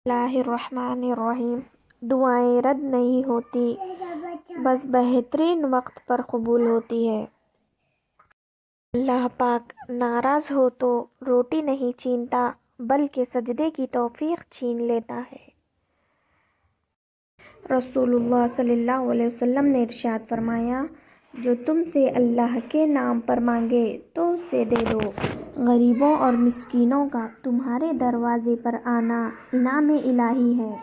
اللہ الرحمن الرحیم۔ دعائیں رد نہیں ہوتی، بس بہترین وقت پر قبول ہوتی ہے۔ اللہ پاک ناراض ہو تو روٹی نہیں چھینتا بلکہ سجدے کی توفیق چھین لیتا ہے۔ رسول اللہ صلی اللہ علیہ وسلم نے ارشاد فرمایا، جو تم سے اللہ کے نام پر مانگے تو اسے دے دو۔ غریبوں اور مسکینوں کا تمہارے دروازے پر آنا انعام الہی ہے۔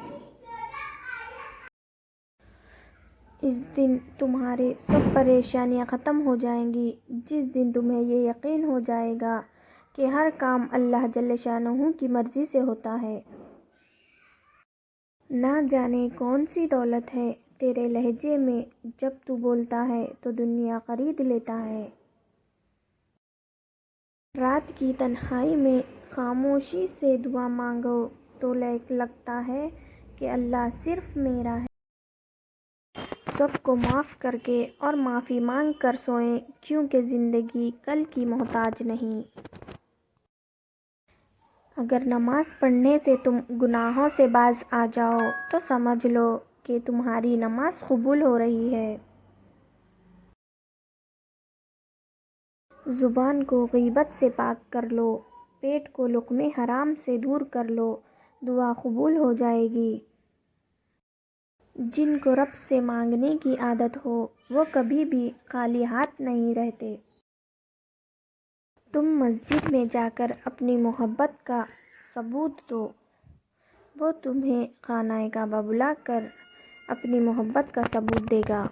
اس دن تمہاری سب پریشانیاں ختم ہو جائیں گی، جس دن تمہیں یہ یقین ہو جائے گا کہ ہر کام اللہ جل شانہ کی مرضی سے ہوتا ہے۔ نہ جانے کون سی دولت ہے تیرے لہجے میں، جب تو بولتا ہے تو دنیا خرید لیتا ہے۔ رات کی تنہائی میں خاموشی سے دعا مانگو تو لگتا ہے کہ اللہ صرف میرا ہے۔ سب کو معاف کر کے اور معافی مانگ کر سوئیں، کیونکہ زندگی کل کی محتاج نہیں۔ اگر نماز پڑھنے سے تم گناہوں سے باز آ جاؤ تو سمجھ لو کہ تمہاری نماز قبول ہو رہی ہے۔ زبان کو غیبت سے پاک کر لو، پیٹ کو لقمے حرام سے دور کر لو، دعا قبول ہو جائے گی۔ جن کو رب سے مانگنے کی عادت ہو وہ کبھی بھی خالی ہاتھ نہیں رہتے۔ تم مسجد میں جا کر اپنی محبت کا ثبوت دو، وہ تمہیں خانہ کعبہ بلا کر اپنی محبت کا ثبوت دے گا۔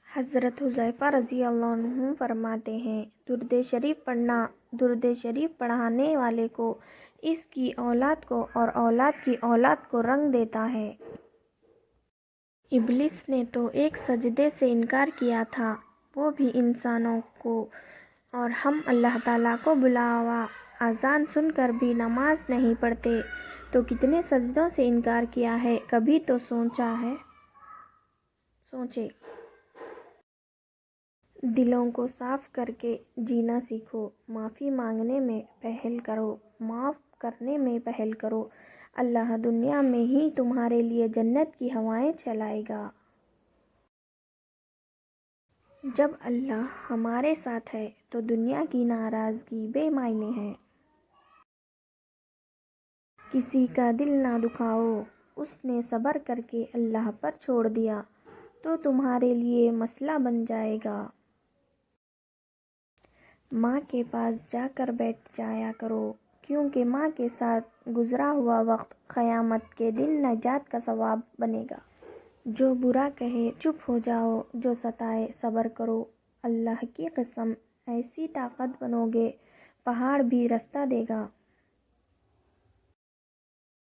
حضرت حذیفہ رضی اللہ عنہ فرماتے ہیں، درود شریف پڑھنا درود شریف پڑھانے والے کو، اس کی اولاد کو اور اولاد کی اولاد کو رنگ دیتا ہے۔ ابلیس نے تو ایک سجدے سے انکار کیا تھا، وہ بھی انسانوں کو، اور ہم اللہ تعالیٰ کو بلاوا اذان سن کر بھی نماز نہیں پڑھتے تو کتنے سجدوں سے انکار کیا ہے، کبھی تو سوچے۔ دلوں کو صاف کر کے جینا سیکھو، معافی مانگنے میں پہل کرو، معاف کرنے میں پہل کرو، اللہ دنیا میں ہی تمہارے لیے جنت کی ہوائیں چلائے گا۔ جب اللہ ہمارے ساتھ ہے تو دنیا کی ناراضگی بے معنی ہے۔ کسی کا دل نہ دکھاؤ، اس نے صبر کر کے اللہ پر چھوڑ دیا تو تمہارے لیے مسئلہ بن جائے گا۔ ماں کے پاس جا کر بیٹھ جایا کرو، کیونکہ ماں کے ساتھ گزرا ہوا وقت قیامت کے دن نجات کا سبب بنے گا۔ جو برا کہے چپ ہو جاؤ، جو ستائے صبر کرو، اللہ کی قسم ایسی طاقت بنو گے پہاڑ بھی رستہ دے گا۔